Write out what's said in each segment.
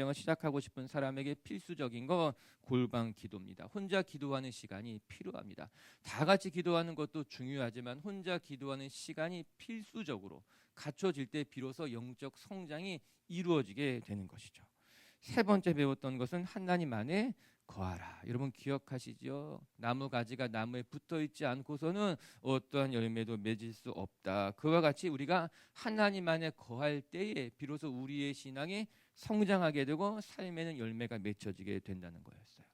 성장을 시작하고 싶은 사람에게 필수적인 건 골방 기도입니다. 혼자 기도하는 시간이 필요합니다. 다 같이 기도하는 것도 중요하지만 혼자 기도하는 시간이 필수적으로 갖춰질 때 비로소 영적 성장이 이루어지게 되는 것이죠. 세 번째 배웠던 것은 하나님 안에 거하라. 여러분 기억하시죠? 나무 가지가 나무에 붙어 있지 않고서는 어떠한 열매도 맺을 수 없다. 그와 같이 우리가 하나님 안에 거할 때에 비로소 우리의 신앙이 성장하게 되고 삶에는 열매가 맺혀지게 된다는 거였어요.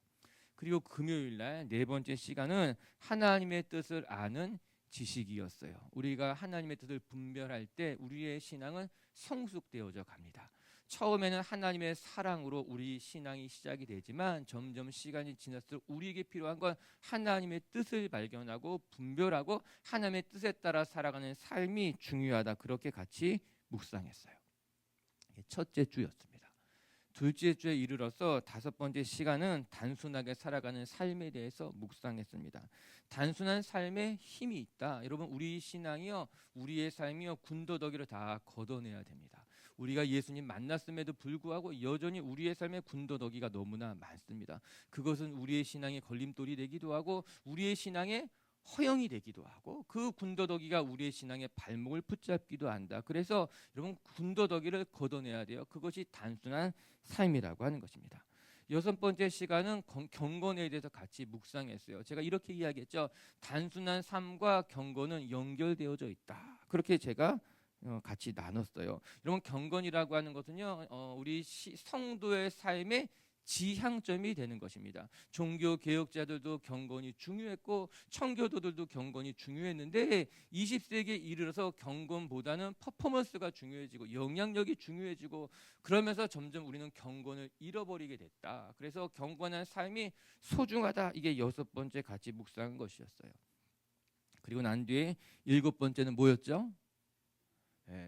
그리고 금요일 날 네 번째 시간은 하나님의 뜻을 아는 지식이었어요. 우리가 하나님의 뜻을 분별할 때 우리의 신앙은 성숙되어져 갑니다. 처음에는 하나님의 사랑으로 우리 신앙이 시작이 되지만 점점 시간이 지날수록 우리에게 필요한 건 하나님의 뜻을 발견하고 분별하고 하나님의 뜻에 따라 살아가는 삶이 중요하다. 그렇게 같이 묵상했어요. 첫째 주였습니다. 둘째 주에 이르러서 다섯 번째 시간은 단순하게 살아가는 삶에 대해서 묵상했습니다. 단순한 삶에 힘이 있다. 여러분 우리 신앙이요, 우리의 삶이요 군더더기를 다 걷어내야 됩니다. 우리가 예수님 만났음에도 불구하고 여전히 우리의 삶에 군더더기가 너무나 많습니다. 그것은 우리의 신앙의 걸림돌이 되기도 하고 우리의 신앙의 허영이 되기도 하고 그 군더더기가 우리의 신앙의 발목을 붙잡기도 한다. 그래서 여러분 군더더기를 걷어내야 돼요. 그것이 단순한 삶이라고 하는 것입니다. 여섯 번째 시간은 경건에 대해서 같이 묵상했어요. 제가 이렇게 이야기했죠. 단순한 삶과 경건은 연결되어져 있다. 그렇게 제가 같이 나눴어요. 여러분 경건이라고 하는 것은요, 우리 성도의 삶의 지향점이 되는 것입니다. 종교 개혁자들도 경건이 중요했고 청교도들도 경건이 중요했는데 20세기에 이르러서 경건보다는 퍼포먼스가 중요해지고 영향력이 중요해지고 그러면서 점점 우리는 경건을 잃어버리게 됐다. 그래서 경건한 삶이 소중하다. 이게 여섯 번째 같이 묵상한 것이었어요. 그리고 난 뒤에 일곱 번째는 뭐였죠?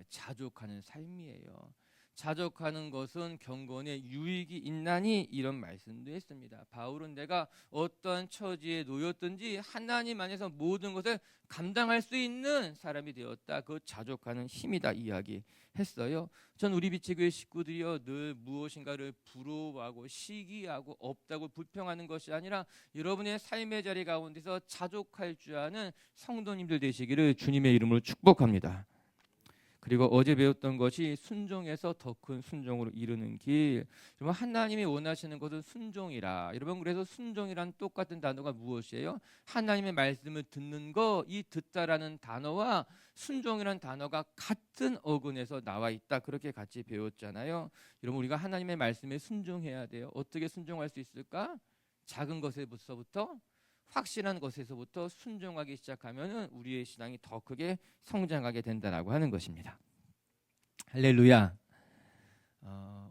자족하는 삶이에요. 자족하는 것은 경건에 유익이 있나니 이런 말씀도 했습니다. 바울은 내가 어떠한 처지에 놓였든지 하나님 안에서 모든 것을 감당할 수 있는 사람이 되었다. 그 자족하는 힘이다 이야기했어요. 전 우리 비치교회 식구들이요 늘 무엇인가를 부러워하고 시기하고 없다고 불평하는 것이 아니라 여러분의 삶의 자리 가운데서 자족할 줄 아는 성도님들 되시기를 주님의 이름으로 축복합니다. 그리고 어제 배웠던 것이 순종에서 더 큰 순종으로 이르는 길. 여러분 하나님이 원하시는 것은 순종이라. 여러분 그래서 순종이란 똑같은 단어가 무엇이에요? 하나님의 말씀을 듣는 거, 이 듣다라는 단어와 순종이라는 단어가 같은 어근에서 나와 있다. 그렇게 같이 배웠잖아요. 여러분 우리가 하나님의 말씀에 순종해야 돼요. 어떻게 순종할 수 있을까? 작은 것에서부터 확실한 것에서부터 순종하기 시작하면 우리의 신앙이 더 크게 성장하게 된다라고 하는 것입니다. 할렐루야.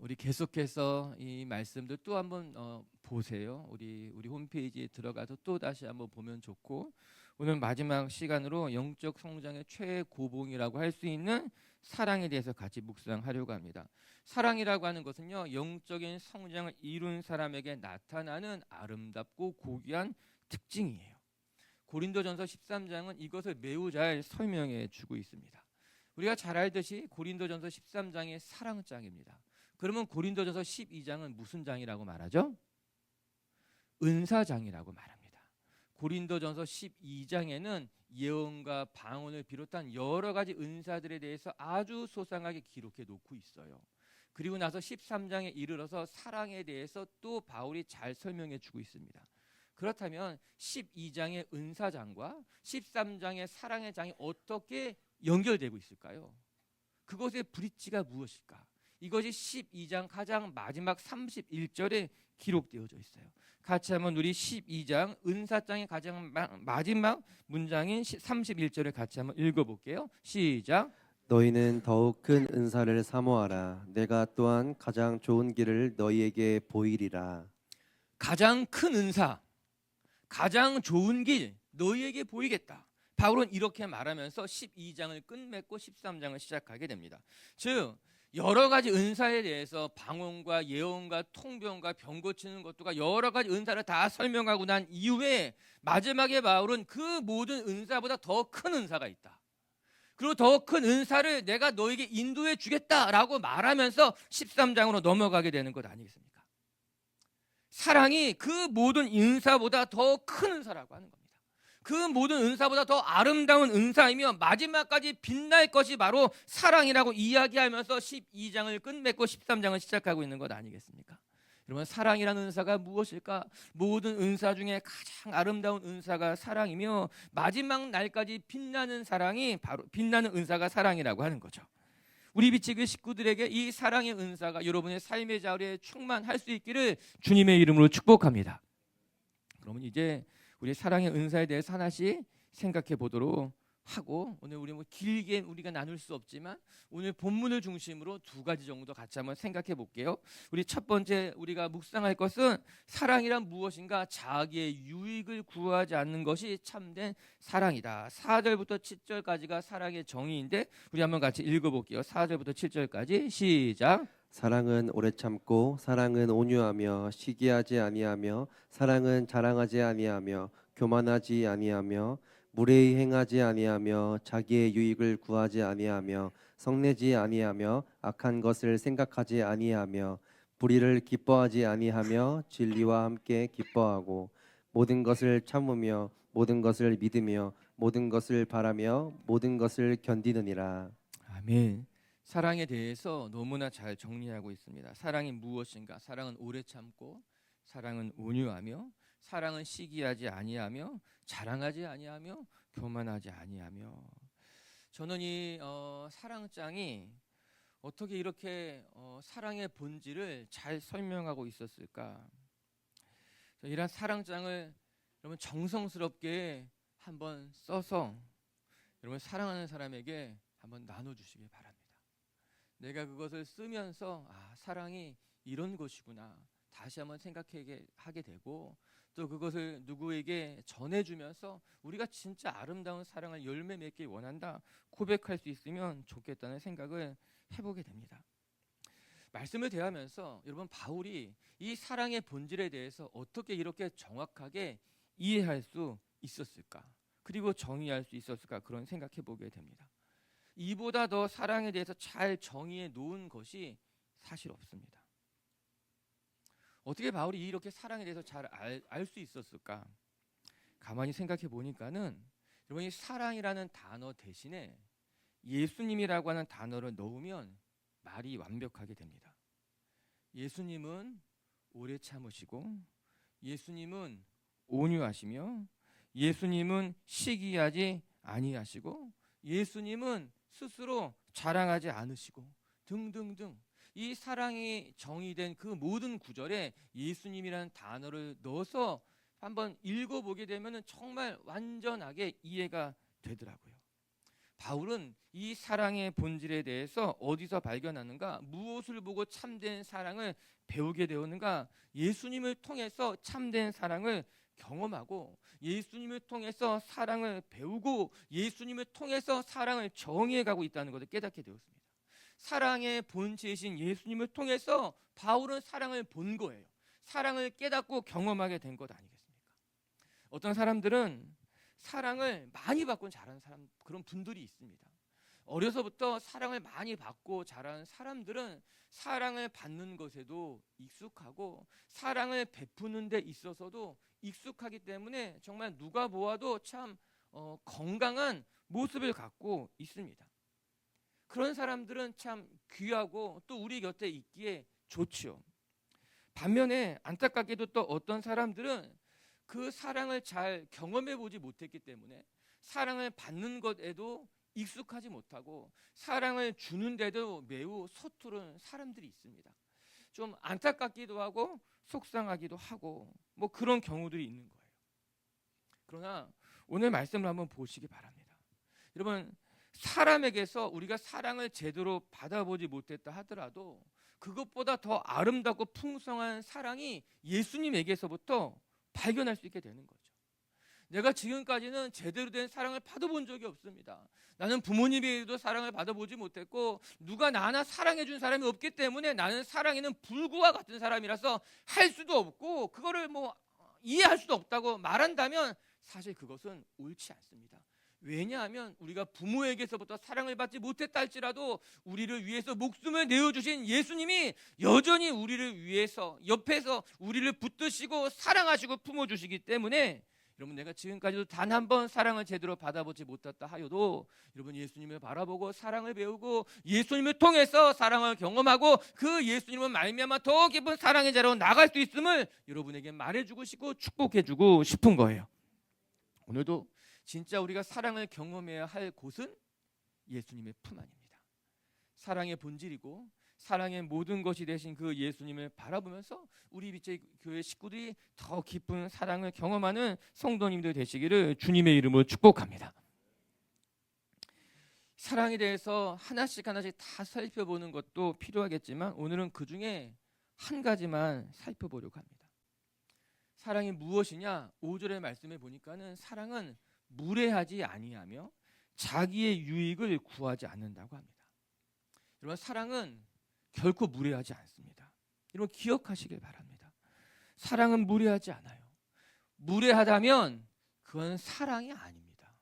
우리 계속해서 이 말씀들 또 한번 보세요. 우리 홈페이지에 들어가서 또 다시 한번 보면 좋고 오늘 마지막 시간으로 영적 성장의 최고봉이라고 할 수 있는 사랑에 대해서 같이 묵상하려고 합니다. 사랑이라고 하는 것은요 영적인 성장을 이룬 사람에게 나타나는 아름답고 고귀한 특징이에요. 고린도전서 13장은 이것을 매우 잘 설명해 주고 있습니다. 우리가 잘 알듯이 고린도전서 13장이 사랑장입니다. 그러면 고린도전서 12장은 무슨 장이라고 말하죠? 은사장이라고 말합니다. 고린도전서 12장에는 예언과 방언을 비롯한 여러 가지 은사들에 대해서 아주 소상하게 기록해 놓고 있어요. 그리고 나서 13장에 이르러서 사랑에 대해서 또 바울이 잘 설명해 주고 있습니다. 그렇다면 12장의 은사장과 13장의 사랑의 장이 어떻게 연결되고 있을까요? 그것의 브릿지가 무엇일까? 이것이 12장 가장 마지막 31절에 기록되어져 있어요. 같이 한번 우리 12장 은사장의 가장 마지막 문장인 31절을 같이 한번 읽어볼게요. 시작. 너희는 더욱 큰 은사를 사모하라. 내가 또한 가장 좋은 길을 너희에게 보이리라. 가장 큰 은사, 가장 좋은 길 너희에게 보이겠다. 바울은 이렇게 말하면서 12장을 끝맺고 13장을 시작하게 됩니다. 즉 여러 가지 은사에 대해서 방언과 예언과 통변과 병 고치는 것과 여러 가지 은사를 다 설명하고 난 이후에 마지막에 바울은 그 모든 은사보다 더 큰 은사가 있다. 그리고 더 큰 은사를 내가 너에게 인도해 주겠다라고 말하면서 13장으로 넘어가게 되는 것 아니겠습니까? 사랑이 그 모든 은사보다 더 큰 은사라고 하는 겁니다. 그 모든 은사보다 더 아름다운 은사이며 마지막까지 빛날 것이 바로 사랑이라고 이야기하면서 12장을 끝맺고 13장을 시작하고 있는 것 아니겠습니까? 여러분, 사랑이라는 은사가 무엇일까? 모든 은사 중에 가장 아름다운 은사가 사랑이며 마지막 날까지 빛나는 사랑이 바로 빛나는 은사가 사랑이라고 하는 거죠. 우리 비치그 식구들에게 이 사랑의 은사가 여러분의 삶의 자리에 충만할 수 있기를 주님의 이름으로 축복합니다. 그러면 이제 우리 사랑의 은사에 대해서 하나씩 생각해 보도록 하고, 오늘 우리 길게 우리가 나눌 수 없지만 오늘 본문을 중심으로 두 가지 정도 같이 한번 생각해 볼게요. 우리 첫 번째 우리가 묵상할 것은 사랑이란 무엇인가? 자기의 유익을 구하지 않는 것이 참된 사랑이다. 4절부터 7절까지가 사랑의 정의인데 우리 한번 같이 읽어볼게요. 4절부터 7절까지 시작. 사랑은 오래 참고 사랑은 온유하며 시기하지 아니하며 사랑은 자랑하지 아니하며 교만하지 아니하며 무례히 행하지 아니하며 자기의 유익을 구하지 아니하며 성내지 아니하며 악한 것을 생각하지 아니하며 불의를 기뻐하지 아니하며 진리와 함께 기뻐하고 모든 것을 참으며 모든 것을 믿으며 모든 것을 바라며 모든 것을 견디느니라. 아멘. 사랑에 대해서 너무나 잘 정리하고 있습니다. 사랑이 무엇인가? 사랑은 오래 참고, 사랑은 온유하며, 사랑은 시기하지 아니하며, 자랑하지 아니하며, 교만하지 아니하며. 저는 이 사랑장이 어떻게 이렇게 사랑의 본질을 잘 설명하고 있었을까? 이런 사랑장을 여러분 정성스럽게 한번 써서 여러분 사랑하는 사람에게 한번 나눠주시기 바랍니다. 내가 그것을 쓰면서 사랑이 이런 것이구나 다시 한번 생각하게 되고, 또 그것을 누구에게 전해주면서 우리가 진짜 아름다운 사랑을 열매 맺기 원한다 고백할 수 있으면 좋겠다는 생각을 해보게 됩니다. 말씀을 대하면서 여러분, 바울이 이 사랑의 본질에 대해서 어떻게 이렇게 정확하게 이해할 수 있었을까, 그리고 정의할 수 있었을까, 그런 생각해 보게 됩니다. 이보다 더 사랑에 대해서 잘 정의해 놓은 것이 사실 없습니다. 어떻게 바울이 이렇게 사랑에 대해서 잘 알 수 있었을까? 가만히 생각해 보니까는 여러분이 사랑이라는 단어 대신에 예수님이라고 하는 단어를 넣으면 말이 완벽하게 됩니다. 예수님은 오래 참으시고, 예수님은 온유하시며, 예수님은 시기하지 아니하시고, 예수님은 스스로 자랑하지 않으시고 등등등, 이 사랑이 정의된 그 모든 구절에 예수님이라는 단어를 넣어서 한번 읽어보게 되면 정말 완전하게 이해가 되더라고요. 바울은 이 사랑의 본질에 대해서 어디서 발견하는가? 무엇을 보고 참된 사랑을 배우게 되었는가? 예수님을 통해서 참된 사랑을 경험하고, 예수님을 통해서 사랑을 배우고, 예수님을 통해서 사랑을 정의해가고 있다는 것을 깨닫게 되었습니다. 사랑의 본체이신 예수님을 통해서 바울은 사랑을 본 거예요. 사랑을 깨닫고 경험하게 된 것 아니겠습니까? 어떤 사람들은 사랑을 많이 받고 자란 사람, 그런 분들이 있습니다. 어려서부터 사랑을 많이 받고 자란 사람들은 사랑을 받는 것에도 익숙하고 사랑을 베푸는 데 있어서도 익숙하기 때문에 정말 누가 보아도 참 건강한 모습을 갖고 있습니다. 그런 사람들은 참 귀하고 또 우리 곁에 있기에 좋지요. 반면에 안타깝게도 또 어떤 사람들은 그 사랑을 잘 경험해 보지 못했기 때문에 사랑을 받는 것에도 익숙하지 못하고 사랑을 주는데도 매우 서투른 사람들이 있습니다. 좀 안타깝기도 하고 속상하기도 하고 뭐 그런 경우들이 있는 거예요. 그러나 오늘 말씀을 한번 보시기 바랍니다. 여러분, 사람에게서 우리가 사랑을 제대로 받아보지 못했다 하더라도 그것보다 더 아름답고 풍성한 사랑이 예수님에게서부터 발견할 수 있게 되는 거죠. 내가 지금까지는 제대로 된 사랑을 받아본 적이 없습니다. 나는 부모님에게도 사랑을 받아보지 못했고 누가 나 하나 사랑해 준 사람이 없기 때문에 나는 사랑에는 불구와 같은 사람이라서 할 수도 없고 그거를 뭐 이해할 수도 없다고 말한다면 사실 그것은 옳지 않습니다. 왜냐하면 우리가 부모에게서부터 사랑을 받지 못했다 할지라도 우리를 위해서 목숨을 내어주신 예수님이 여전히 우리를 위해서 옆에서 우리를 붙드시고 사랑하시고 품어주시기 때문에, 여러분, 내가 지금까지도 단 한 번 사랑을 제대로 받아보지 못했다 하여도 여러분, 예수님을 바라보고 사랑을 배우고 예수님을 통해서 사랑을 경험하고 그 예수님을 말미암아 더 깊은 사랑의 자리로 나갈 수 있음을 여러분에게 말해주고 싶고 축복해주고 싶은 거예요. 오늘도 진짜 우리가 사랑을 경험해야 할 곳은 예수님의 품 안입니다. 사랑의 본질이고 사랑의 모든 것이 되신 그 예수님을 바라보면서 우리 빛의 교회 식구들이 더 깊은 사랑을 경험하는 성도님들 되시기를 주님의 이름으로 축복합니다. 사랑에 대해서 하나씩 다 살펴보는 것도 필요하겠지만 오늘은 그 중에 한 가지만 살펴보려고 합니다. 사랑이 무엇이냐? 5절의 말씀에 보니까는 사랑은 무례하지 아니하며 자기의 유익을 구하지 않는다고 합니다. 여러분, 사랑은 결코 무례하지 않습니다. 여러분, 기억하시길 바랍니다. 사랑은 무례하지 않아요. 무례하다면 그건 사랑이 아닙니다.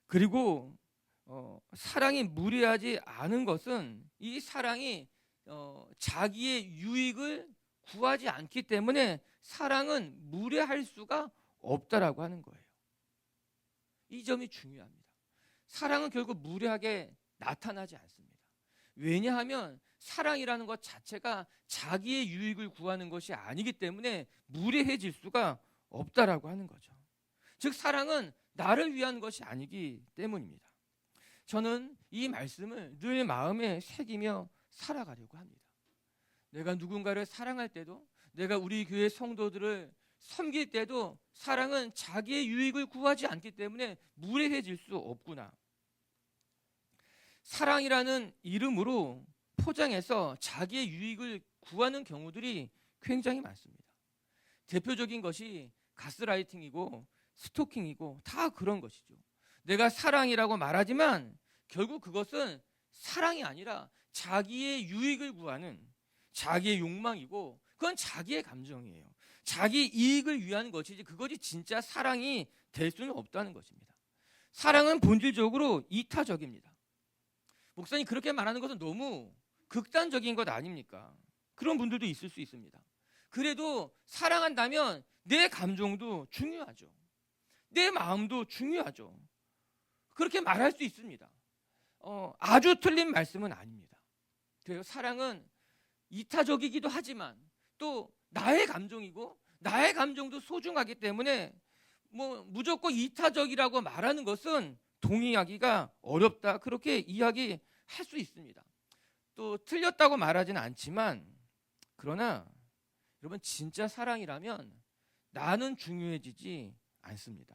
그리고 사랑이 무례하지 않은 것은 이 사랑이 자기의 유익을 구하지 않기 때문에 사랑은 무례할 수가 없다라고 하는 거예요. 이 점이 중요합니다. 사랑은 결국 무례하게 나타나지 않습니다. 왜냐하면 사랑이라는 것 자체가 자기의 유익을 구하는 것이 아니기 때문에 무례해질 수가 없다라고 하는 거죠. 즉, 사랑은 나를 위한 것이 아니기 때문입니다. 저는 이 말씀을 늘 마음에 새기며 살아가려고 합니다. 내가 누군가를 사랑할 때도, 내가 우리 교회 성도들을 섬길 때도 사랑은 자기의 유익을 구하지 않기 때문에 무례해질 수 없구나. 사랑이라는 이름으로 포장해서 자기의 유익을 구하는 경우들이 굉장히 많습니다. 대표적인 것이 가스라이팅이고 스토킹이고 다 그런 것이죠. 내가 사랑이라고 말하지만 결국 그것은 사랑이 아니라 자기의 유익을 구하는 자기의 욕망이고 그건 자기의 감정이에요. 자기 이익을 위한 것이지 그것이 진짜 사랑이 될 수는 없다는 것입니다. 사랑은 본질적으로 이타적입니다. 목사님, 그렇게 말하는 것은 너무 극단적인 것 아닙니까? 그런 분들도 있을 수 있습니다. 그래도 사랑한다면 내 감정도 중요하죠. 내 마음도 중요하죠. 그렇게 말할 수 있습니다. 아주 틀린 말씀은 아닙니다. 그래서 사랑은 이타적이기도 하지만 또 나의 감정이고 나의 감정도 소중하기 때문에 무조건 이타적이라고 말하는 것은 동의하기가 어렵다, 그렇게 이야기할 수 있습니다. 또 틀렸다고 말하지는 않지만, 그러나 여러분, 진짜 사랑이라면 나는 중요해지지 않습니다.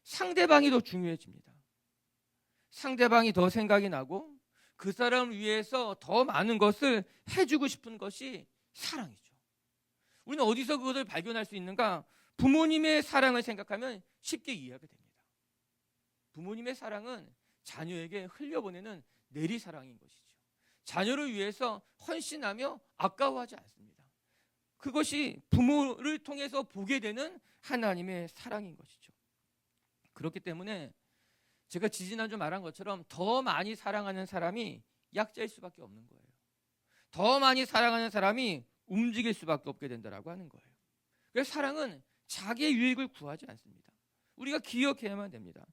상대방이 더 중요해집니다. 상대방이 더 생각이 나고 그 사람을 위해서 더 많은 것을 해주고 싶은 것이 사랑이죠. 우리는 어디서 그것을 발견할 수 있는가? 부모님의 사랑을 생각하면 쉽게 이해하게 됩니다. 부모님의 사랑은 자녀에게 흘려보내는 내리사랑인 것이죠. 자녀를 위해서 헌신하며 아까워하지 않습니다. 그것이 부모를 통해서 보게 되는 하나님의 사랑인 것이죠. 그렇기 때문에 제가 지지난주 말한 것처럼 더 많이 사랑하는 사람이 약자일 수밖에 없는 거예요. 더 많이 사랑하는 사람이 움직일 수밖에 없게 된다라고 하는 거예요. 그래서 사랑은 자기의 유익을 구하지 않습니다. 우리가 기억해야만 됩니다.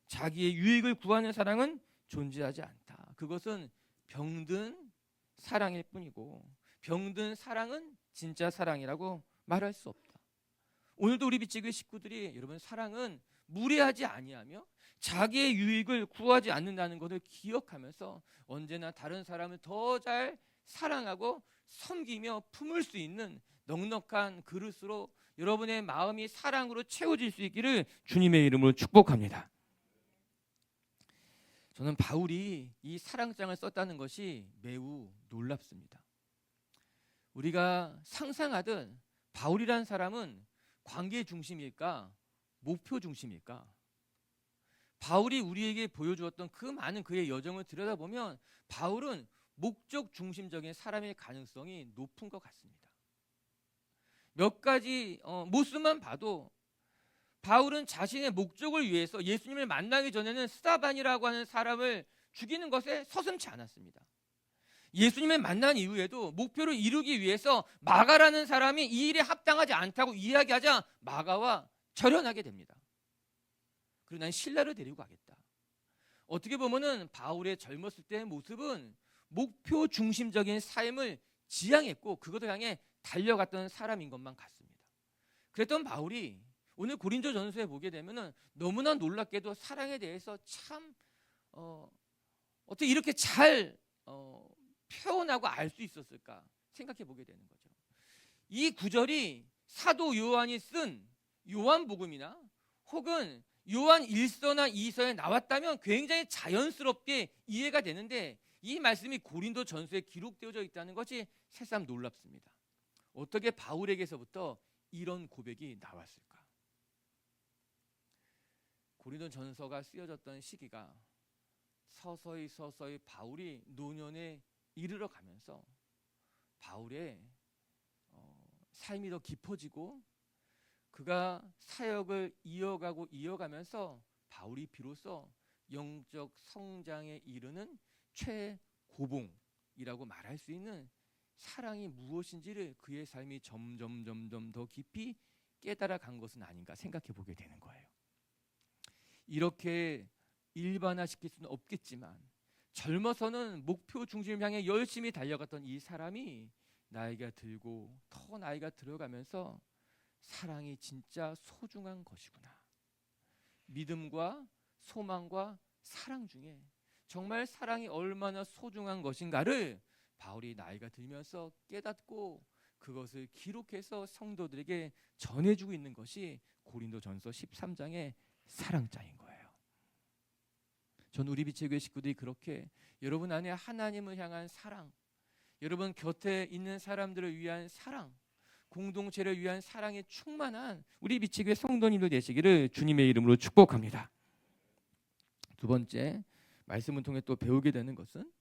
자기의 유익을 구하는 사랑은 존재하지 않다. 그것은 병든 사랑일 뿐이고 병든 사랑은 진짜 사랑이라고 말할 수 없다. 오늘도 우리 빛의 교회 식구들이 여러분, 사랑은 무례하지 아니하며 자기의 유익을 구하지 않는다는 것을 기억하면서 언제나 다른 사람을 더 잘 사랑하고 섬기며 품을 수 있는 넉넉한 그릇으로 여러분의 마음이 사랑으로 채워질 수 있기를 주님의 이름으로 축복합니다. 저는 바울이 이 사랑장을 썼다는 것이 매우 놀랍습니다. 우리가 상상하듯 바울이라는 사람은 관계 중심일까? 목표 중심일까? 바울이 우리에게 보여주었던 그 많은 그의 여정을 들여다보면 바울은 목적 중심적인 사람의 가능성이 높은 것 같습니다. 몇 가지 모습만 봐도 바울은 자신의 목적을 위해서 예수님을 만나기 전에는 스다반이라고 하는 사람을 죽이는 것에 서슴지 않았습니다. 예수님을 만난 이후에도 목표를 이루기 위해서 마가라는 사람이 이 일에 합당하지 않다고 이야기하자 마가와 결연하게 됩니다. 그리고 난 신라를 데리고 가겠다. 어떻게 보면은 바울의 젊었을 때의 모습은 목표 중심적인 삶을 지향했고 그것을 향해 달려갔던 사람인 것만 같습니다. 그랬던 바울이 오늘 고린도전서에 보게 되면은 너무나 놀랍게도 사랑에 대해서 참 어떻게 이렇게 잘 표현하고 알 수 있었을까 생각해 보게 되는 거죠. 이 구절이 사도 요한이 쓴 요한복음이나 혹은 요한 1서나 2서에 나왔다면 굉장히 자연스럽게 이해가 되는데 이 말씀이 고린도전서에 기록되어져 있다는 것이 새삼 놀랍습니다. 어떻게 바울에게서부터 이런 고백이 나왔을까? 고린도전서가 쓰여졌던 시기가 서서히 바울이 노년에 이르러 가면서 바울의 삶이 더 깊어지고 그가 사역을 이어가면서 바울이 비로소 영적 성장에 이르는 최고봉이라고 말할 수 있는 사랑이 무엇인지를 그의 삶이 점점 더 깊이 깨달아 간 것은 아닌가 생각해 보게 되는 거예요. 이렇게 일반화시킬 수는 없겠지만 젊어서는 목표 중심을 향해 열심히 달려갔던 이 사람이 나이가 들고 더 나이가 들어가면서 사랑이 진짜 소중한 것이구나. 믿음과 소망과 사랑 중에 정말 사랑이 얼마나 소중한 것인가를 바울이 나이가 들면서 깨닫고 그것을 기록해서 성도들에게 전해주고 있는 것이 고린도전서 13장의 사랑장인 거예요. 전 우리 빛의 식구들이 그렇게 여러분 안에 하나님을 향한 사랑, 여러분 곁에 있는 사람들을 위한 사랑, 공동체를 위한 사랑에 충만한 우리 빛의 교회 성도님들 되시기를 주님의 이름으로 축복합니다. 두 번째 말씀을 통해 또 배우게 되는 것은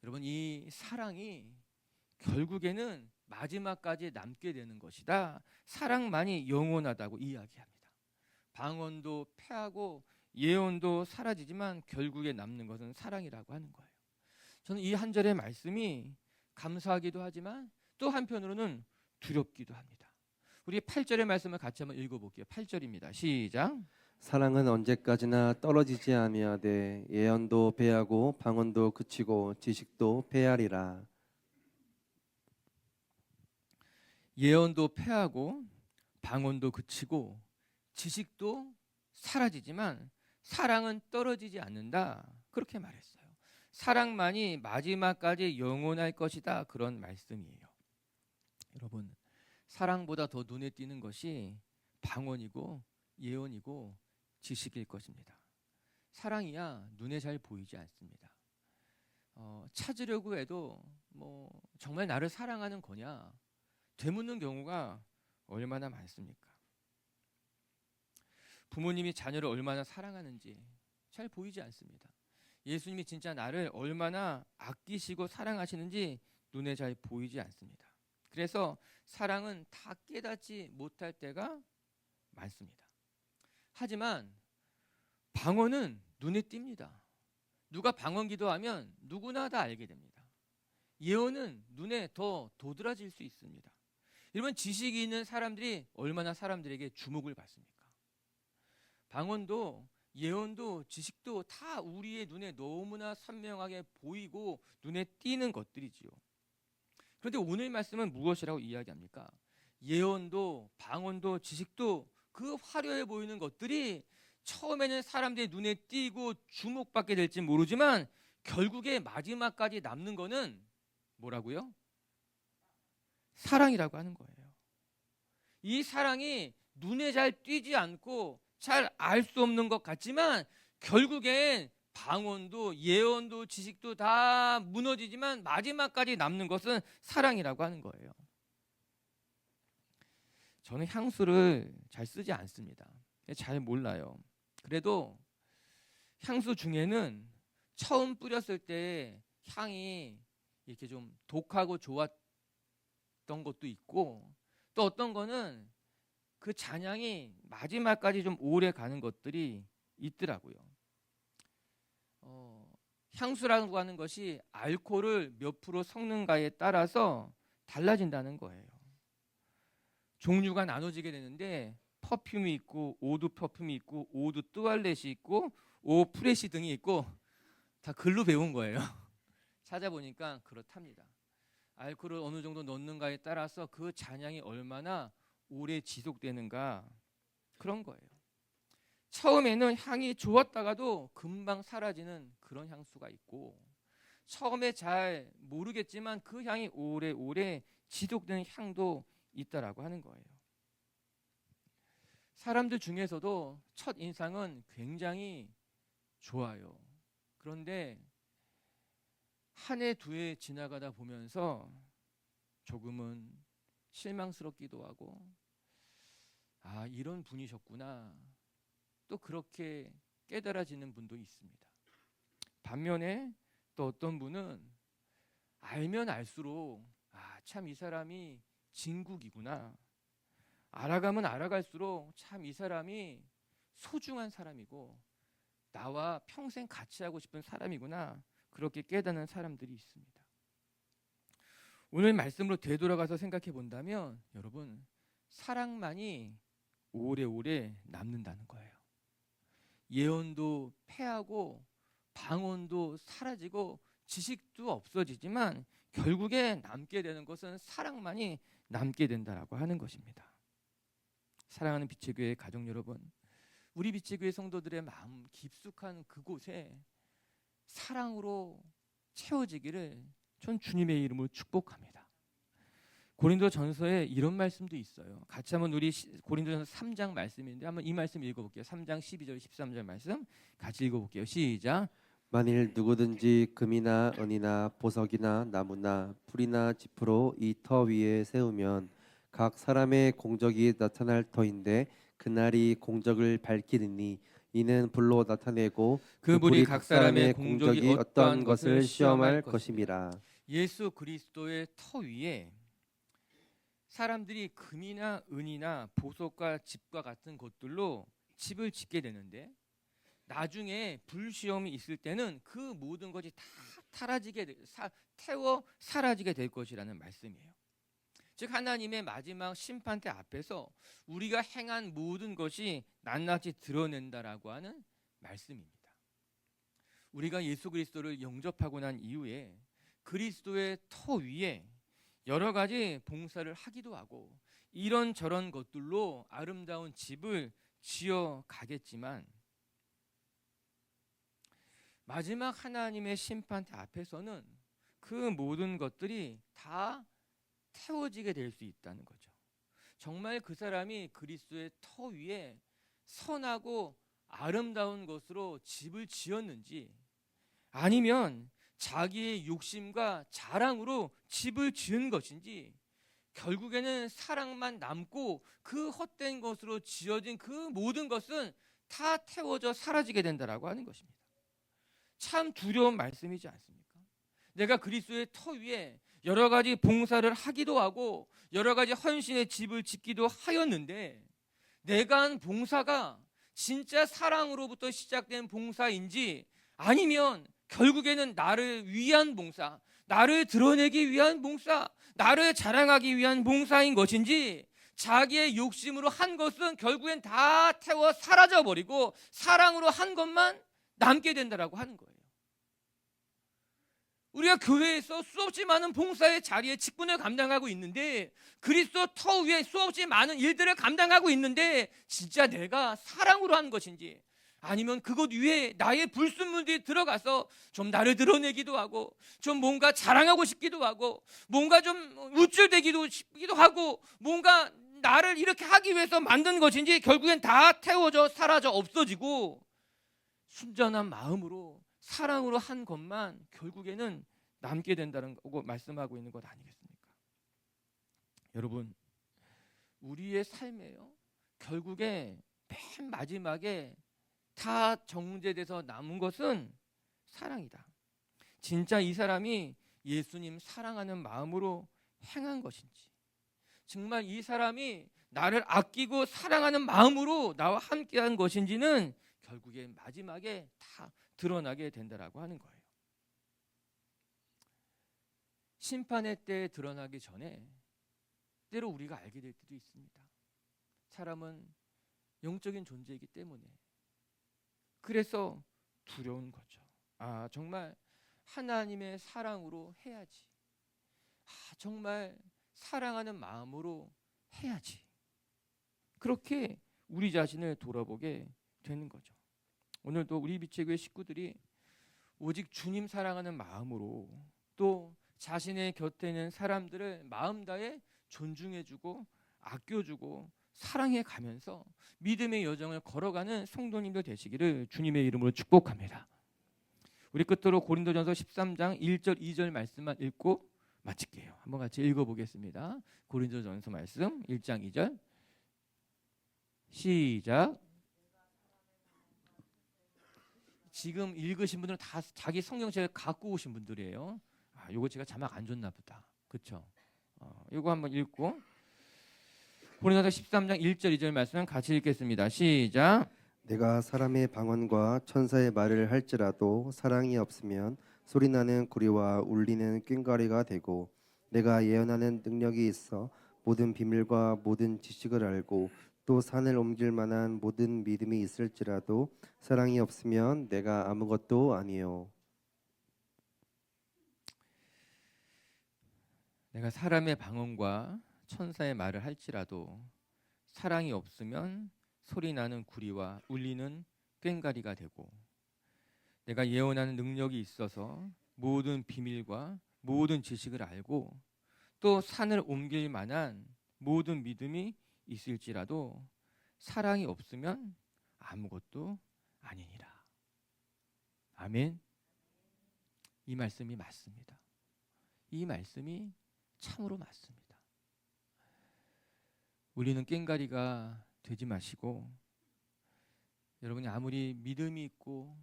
여러분 이 사랑이 결국에는 마지막까지 남게 되는 것이다. 사랑만이 영원하다고 이야기합니다. 방언도 패하고 예언도 사라지지만 결국에 남는 것은 사랑이라고 하는 거예요. 저는 이 한 절의 말씀이 감사하기도 하지만 또 한편으로는 두렵기도 합니다. 우리 8절의 말씀을 같이 한번 읽어볼게요. 8절입니다. 시작. 사랑은 언제까지나 떨어지지 아니하되 예언도 패하고 방언도 그치고 지식도 패하리라. 예언도 패하고 방언도 그치고 지식도 사라지지만 사랑은 떨어지지 않는다. 그렇게 말했어요. 사랑만이 마지막까지 영원할 것이다. 그런 말씀이에요. 여러분, 사랑보다 더 눈에 띄는 것이 방언이고 예언이고 지식일 것입니다. 사랑이야 눈에 잘 보이지 않습니다. 찾으려고 해도 정말 나를 사랑하는 거냐 되묻는 경우가 얼마나 많습니까? 부모님이 자녀를 얼마나 사랑하는지 잘 보이지 않습니다. 예수님이 진짜 나를 얼마나 아끼시고 사랑하시는지 눈에 잘 보이지 않습니다. 그래서 사랑은 다 깨닫지 못할 때가 많습니다. 하지만 방언은 눈에 띕니다. 누가 방언 기도하면 누구나 다 알게 됩니다. 예언은 눈에 더 도드라질 수 있습니다. 여러분, 지식이 있는 사람들이 얼마나 사람들에게 주목을 받습니까? 방언도 예언도 지식도 다 우리의 눈에 너무나 선명하게 보이고 눈에 띄는 것들이지요. 그런데 오늘 말씀은 무엇이라고 이야기합니까? 예언도 방언도 지식도 그 화려해 보이는 것들이 처음에는 사람들의 눈에 띄고 주목받게 될지 모르지만 결국에 마지막까지 남는 거는 뭐라고요? 사랑이라고 하는 거예요. 이 사랑이 눈에 잘 띄지 않고 잘 알 수 없는 것 같지만 결국엔 방언도 예언도 지식도 다 무너지지만 마지막까지 남는 것은 사랑이라고 하는 거예요. 저는 향수를 잘 쓰지 않습니다. 잘 몰라요. 그래도 향수 중에는 처음 뿌렸을 때 향이 이렇게 좀 독하고 좋았던 것도 있고 또 어떤 거는 그 잔향이 마지막까지 좀 오래 가는 것들이 있더라고요. 향수라고 하는 것이 알코올을 몇 프로 섞는가에 따라서 달라진다는 거예요. 종류가 나눠지게 되는데 퍼퓸이 있고 오드 퍼퓸이 있고 오드 뚜알렛이 있고 오 프레시 등이 있고 다 글로 배운 거예요. 찾아보니까 그렇답니다. 알코올을 어느 정도 넣는가에 따라서 그 잔향이 얼마나 오래 지속되는가 그런 거예요. 처음에는 향이 좋았다가도 금방 사라지는 그런 향수가 있고 처음에 잘 모르겠지만 그 향이 오래오래 지속되는 향도 있다라고 하는 거예요. 사람들 중에서도 첫 인상은 굉장히 좋아요. 그런데 한 해, 두 해 지나가다 보면서 조금은 실망스럽기도 하고 아, 이런 분이셨구나. 또 그렇게 깨달아지는 분도 있습니다. 반면에 또 어떤 분은 알면 알수록 아, 참 이 사람이 진국이구나. 알아가면 알아갈수록 참 이 사람이 소중한 사람이고 나와 평생 같이 하고 싶은 사람이구나. 그렇게 깨닫는 사람들이 있습니다. 오늘 말씀으로 되돌아가서 생각해 본다면 여러분 사랑만이 오래오래 남는다는 거예요. 예언도 패하고 방언도 사라지고 지식도 없어지지만 결국에 남게 되는 것은 사랑만이 남게 된다라고 하는 것입니다. 사랑하는 빛의 교회 가족 여러분, 우리 빛의 교회 성도들의 마음 깊숙한 그곳에 사랑으로 채워지기를 전 주님의 이름으로 축복합니다. 고린도전서에 이런 말씀도 있어요. 같이 한번 우리 고린도전서 3장 말씀인데 한번 이 말씀 읽어볼게요. 3장 12절 13절 말씀 같이 읽어볼게요. 시작. 만일 누구든지 금이나 은이나 보석이나 나무나 풀이나 지푸로 이 터 위에 세우면 각 사람의 공적이 나타날 터인데 그날이 공적을 밝히리니 이는 불로 나타내고 그 불이 각 사람의 공적이 어떠한 것을 시험할 것임이라. 예수 그리스도의 터 위에 사람들이 금이나 은이나 보석과 집과 같은 것들로 집을 짓게 되는데 나중에 불시험이 있을 때는 그 모든 것이 다 태워 사라지게 될 것이라는 말씀이에요. 즉 하나님의 마지막 심판대 앞에서 우리가 행한 모든 것이 낱낱이 드러낸다라고 하는 말씀입니다. 우리가 예수 그리스도를 영접하고 난 이후에 그리스도의 터 위에 여러 가지 봉사를 하기도 하고 이런저런 것들로 아름다운 집을 지어 가겠지만 마지막 하나님의 심판대 앞에서는 그 모든 것들이 다 태워지게 될 수 있다는 거죠. 정말 그 사람이 그리스도의 터 위에 선하고 아름다운 것으로 집을 지었는지 아니면 자기의 욕심과 자랑으로 집을 지은 것인지 결국에는 사랑만 남고 그 헛된 것으로 지어진 그 모든 것은 다 태워져 사라지게 된다라고 하는 것입니다. 참 두려운 말씀이지 않습니까? 내가 그리스도의 터 위에 여러 가지 봉사를 하기도 하고 여러 가지 헌신의 집을 짓기도 하였는데 내가 한 봉사가 진짜 사랑으로부터 시작된 봉사인지 아니면 결국에는 나를 위한 봉사, 나를 드러내기 위한 봉사, 나를 자랑하기 위한 봉사인 것인지 자기의 욕심으로 한 것은 결국엔 다 태워 사라져 버리고 사랑으로 한 것만 남게 된다라고 하는 거예요. 우리가 교회에서 수없이 많은 봉사의 자리에 직분을 감당하고 있는데 그리스도 터 위에 수없이 많은 일들을 감당하고 있는데 진짜 내가 사랑으로 한 것인지 아니면 그것 위에 나의 불순물들이 들어가서 좀 나를 드러내기도 하고 좀 뭔가 자랑하고 싶기도 하고 뭔가 좀 우쭐대기도 싶기도 하고 뭔가 나를 이렇게 하기 위해서 만든 것인지 결국엔 다 태워져 사라져 없어지고 순전한 마음으로 사랑으로 한 것만 결국에는 남게 된다는 거 말씀하고 있는 것 아니겠습니까? 여러분, 우리의 삶에요. 결국에 맨 마지막에 다 정제돼서 남은 것은 사랑이다. 진짜 이 사람이 예수님 사랑하는 마음으로 행한 것인지 정말 이 사람이 나를 아끼고 사랑하는 마음으로 나와 함께한 것인지는 결국에 마지막에 다 드러나게 된다라고 하는 거예요. 심판의 때에 드러나기 전에 때로 우리가 알게 될 때도 있습니다. 사람은 영적인 존재이기 때문에. 그래서 두려운 거죠. 정말 하나님의 사랑으로 해야지. 정말 사랑하는 마음으로 해야지. 그렇게 우리 자신을 돌아보게 되는 거죠. 오늘도 우리 빛의 식구들이 오직 주님 사랑하는 마음으로 또 자신의 곁에 있는 사람들을 마음 다해 존중해주고 아껴주고 사랑해 가면서 믿음의 여정을 걸어가는 성도님들 되시기를 주님의 이름으로 축복합니다. 우리 끝으로 고린도전서 13장 1절 2절 말씀만 읽고 마칠게요. 한번 같이 읽어보겠습니다. 고린도전서 말씀 1장 2절 시작. 지금 읽으신 분들은 다 자기 성경책을 갖고 오신 분들이에요. 요거 제가 자막 안 줬나 보다. 그렇죠? 이거 한번 읽고 고린도서 13장 1절 2절 말씀 같이 읽겠습니다. 시작. 내가 사람의 방언과 천사의 말을 할지라도 사랑이 없으면 소리나는 구리와 울리는 꽹과리가 되고 내가 예언하는 능력이 있어 모든 비밀과 모든 지식을 알고 또 산을 옮길 만한 모든 믿음이 있을지라도 사랑이 없으면 내가 아무것도 아니요. 내가 사람의 방언과 천사의 말을 할지라도 사랑이 없으면 소리나는 구리와 울리는 꽹과리가 되고 내가 예언하는 능력이 있어서 모든 비밀과 모든 지식을 알고 또 산을 옮길 만한 모든 믿음이 있을지라도 사랑이 없으면 아무것도 아니니라. 아멘. 이 말씀이 맞습니다. 이 말씀이 참으로 맞습니다. 우리는 꽹과리가 되지 마시고 여러분이 아무리 믿음이 있고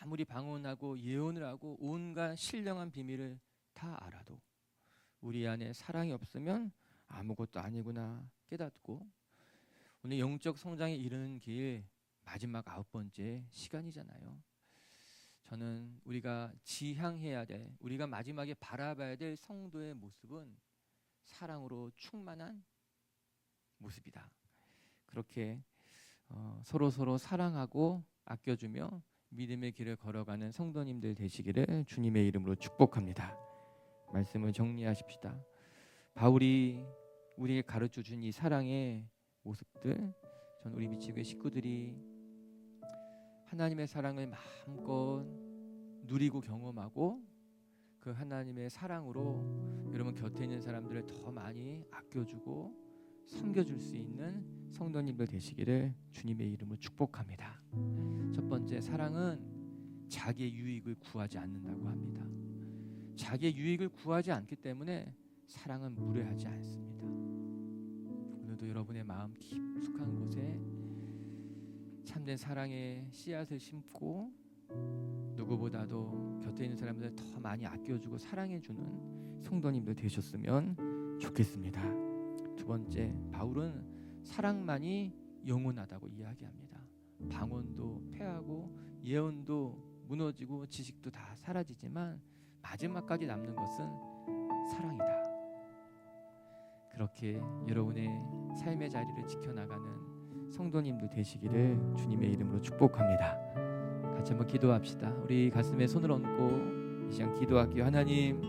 아무리 방언하고 예언을 하고 온갖 신령한 비밀을 다 알아도 우리 안에 사랑이 없으면 아무것도 아니구나 깨닫고 오늘 영적 성장에 이르는 길 마지막 9번째 시간이잖아요. 저는 우리가 지향해야 될, 우리가 마지막에 바라봐야 될 성도의 모습은 사랑으로 충만한 모습이다. 그렇게 서로 사랑하고 아껴주며 믿음의 길을 걸어가는 성도님들 되시기를 주님의 이름으로 축복합니다. 말씀을 정리하십시다. 바울이 우리에게 가르쳐준 이 사랑의 모습들, 전 우리 미치교회 식구들이 하나님의 사랑을 마음껏 누리고 경험하고 그 하나님의 사랑으로 여러분 곁에 있는 사람들을 더 많이 아껴주고 섬겨줄 수 있는 성도님들 되시기를 주님의 이름으로 축복합니다. 첫 번째, 사랑은 자기의 유익을 구하지 않는다고 합니다. 자기의 유익을 구하지 않기 때문에 사랑은 무례하지 않습니다. 오늘도 여러분의 마음 깊숙한 곳에 참된 사랑의 씨앗을 심고 누구보다도 곁에 있는 사람들 더 많이 아껴주고 사랑해주는 성도님들 되셨으면 좋겠습니다. 두 번째, 바울은 사랑만이 영원하다고 이야기합니다. 방언도 패하고 예언도 무너지고 지식도 다 사라지지만 마지막까지 남는 것은 사랑이다. 그렇게 여러분의 삶의 자리를 지켜나가는 성도님들 되시기를 주님의 이름으로 축복합니다. 같이 한번 기도합시다. 우리 가슴에 손을 얹고 이 시간 기도할게요. 하나님,